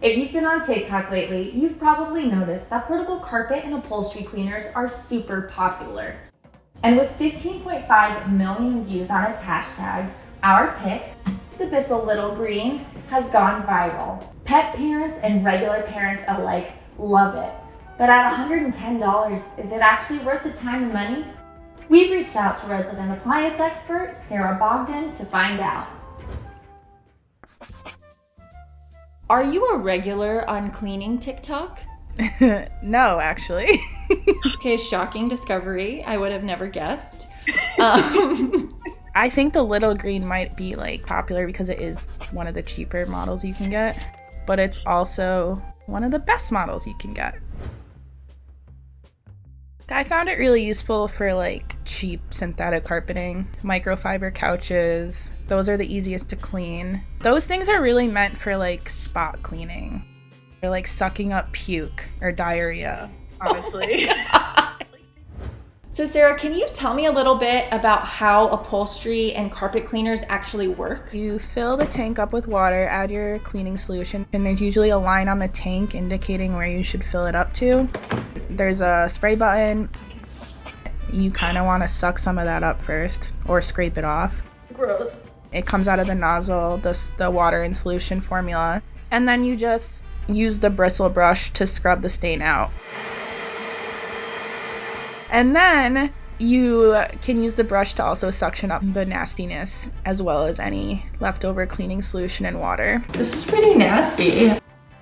If you've been on TikTok lately, you've probably noticed that portable carpet and upholstery cleaners are super popular. And with 15.5 million views on its hashtag, our pick, the Bissell Little Green, has gone viral. Pet parents and regular parents alike love it. But at $110, is it actually worth the time and money? We've reached out to resident appliance expert Sarah Bogdan to find out. Are you a regular on cleaning TikTok? No, actually. Okay, shocking discovery. I would have never guessed. I think the Little Green might be like popular because it is one of the cheaper models you can get, but it's also one of the best models you can get. I found it really useful for like cheap synthetic carpeting, microfiber couches. Those are the easiest to clean. Those things are really meant for like spot cleaning. They're like sucking up puke or diarrhea, honestly. So Sarah, can you tell me a little bit about how upholstery and carpet cleaners actually work? You fill the tank up with water, add your cleaning solution, and there's usually a line on the tank indicating where you should fill it up to. There's a spray button. You kind of want to suck some of that up first or scrape it off. Gross. It comes out of the nozzle, the water and solution formula, and then you just use the bristle brush to scrub the stain out. And then you can use the brush to also suction up the nastiness as well as any leftover cleaning solution and water. This is pretty nasty.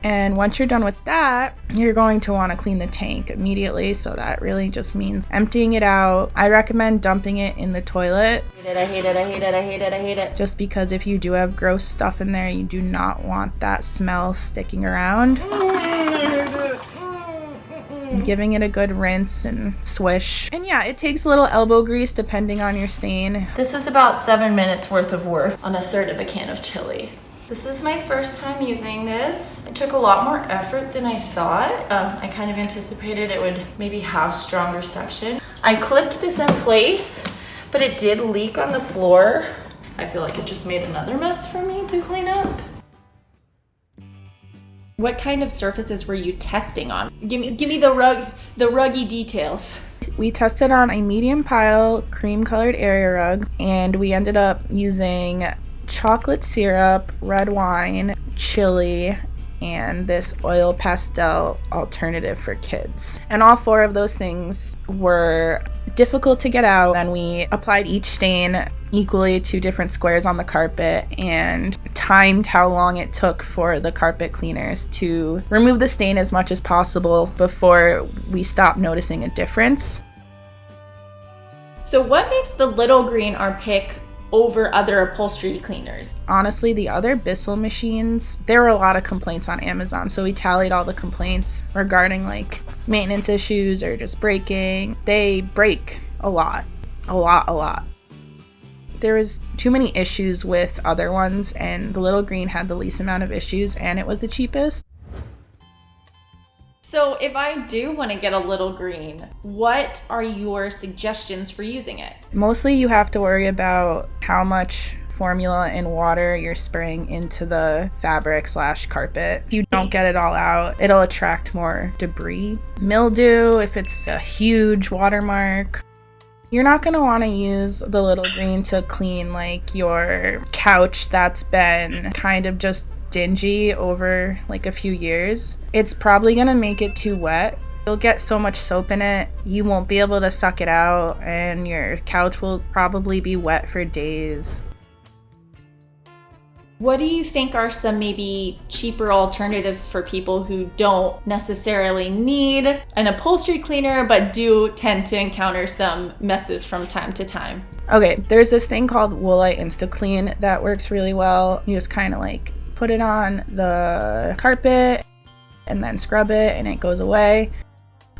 And once you're done with that, you're going to want to clean the tank immediately. So that really just means emptying it out. I recommend dumping it in the toilet. I hate it. Just because if you do have gross stuff in there, you do not want that smell sticking around. Giving it a good rinse and swish. And yeah, it takes a little elbow grease depending on your stain. This is about 7 minutes worth of work on a third of a can of chili. This is my first time using this. It took a lot more effort than I thought. I kind of anticipated it would maybe have stronger suction. I clipped this in place, but it did leak on the floor. I feel like it just made another mess for me to clean up. What kind of surfaces were you testing on? Give me the ruggy details. We tested on a medium pile cream colored area rug, and we ended up using chocolate syrup, red wine, chili, and this oil pastel alternative for kids. And all four of those things were difficult to get out. And we applied each stain equally to different squares on the carpet and timed how long it took for the carpet cleaners to remove the stain as much as possible before we stopped noticing a difference. So what makes the Little Green our pick over other upholstery cleaners? Honestly, the other Bissell machines, there were a lot of complaints on Amazon, so we tallied all the complaints regarding like maintenance issues or just breaking. They break a lot. There was too many issues with other ones, and the Little Green had the least amount of issues, and it was the cheapest. So if I do want to get a Little Green, what are your suggestions for using it? Mostly you have to worry about how much formula and water you're spraying into the fabric / carpet. If you don't get it all out, it'll attract more debris. Mildew, if it's a huge watermark. You're not going to want to use the Little Green to clean like your couch that's been kind of just dingy over like a few years. It's probably going to make it too wet. You'll get so much soap in it, you won't be able to suck it out, and your couch will probably be wet for days. What do you think are some maybe cheaper alternatives for people who don't necessarily need an upholstery cleaner but do tend to encounter some messes from time to time? Okay, there's this thing called Woolite InstaClean that works really well. You just kind of like put it on the carpet and then scrub it and it goes away.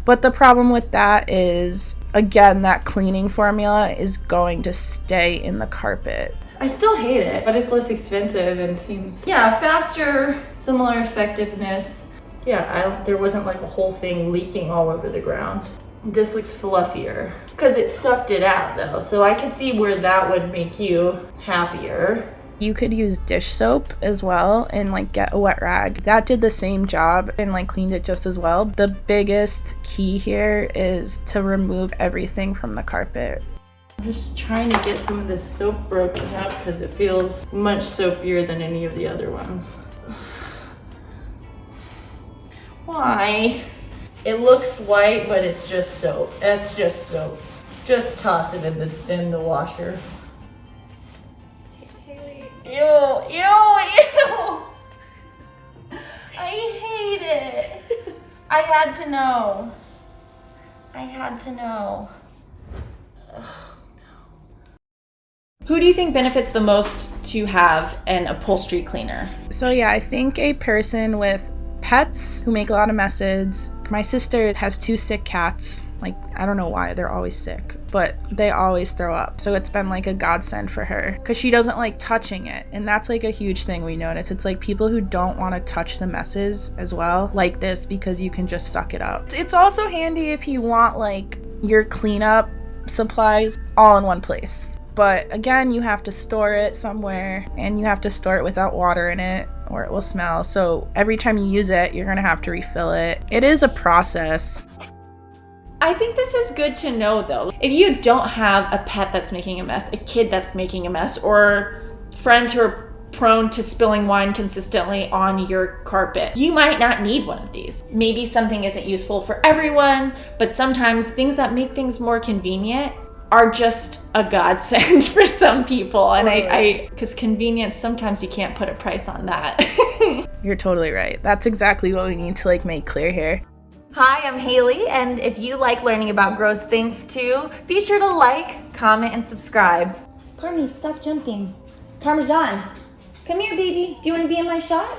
But the problem with that is, again, that cleaning formula is going to stay in the carpet. I still hate it, but it's less expensive and seems, faster, similar effectiveness. There wasn't like a whole thing leaking all over the ground. This looks fluffier because it sucked it out though. So I could see where that would make you happier. You could use dish soap as well and like get a wet rag. That did the same job and like cleaned it just as well. The biggest key here is to remove everything from the carpet. I'm just trying to get some of this soap broken up because it feels much soapier than any of the other ones. Why? It looks white, but it's just soap. It's just soap. Just toss it in the washer. Ew, ew, ew! I hate it. I had to know. I had to know. Who do you think benefits the most to have an upholstery cleaner? So yeah, I think a person with pets who make a lot of messes. My sister has 2 sick cats. Like, I don't know why, they're always sick, but they always throw up. So it's been like a godsend for her because she doesn't like touching it. And that's like a huge thing we notice. It's like people who don't want to touch the messes as well, like this, because you can just suck it up. It's also handy if you want like your cleanup supplies all in one place. But again, you have to store it somewhere and you have to store it without water in it or it will smell. So every time you use it, you're gonna have to refill it. It is a process. I think this is good to know though. If you don't have a pet that's making a mess, a kid that's making a mess, or friends who are prone to spilling wine consistently on your carpet, you might not need one of these. Maybe something isn't useful for everyone, but sometimes things that make things more convenient are just a godsend for some people. And because convenience, sometimes you can't put a price on that. You're totally right. That's exactly what we need to like make clear here. Hi, I'm Haley, and if you like learning about gross things too, be sure to like, comment, and subscribe. Parmesan, stop jumping. Parmesan, come here, baby. Do you want to be in my shot?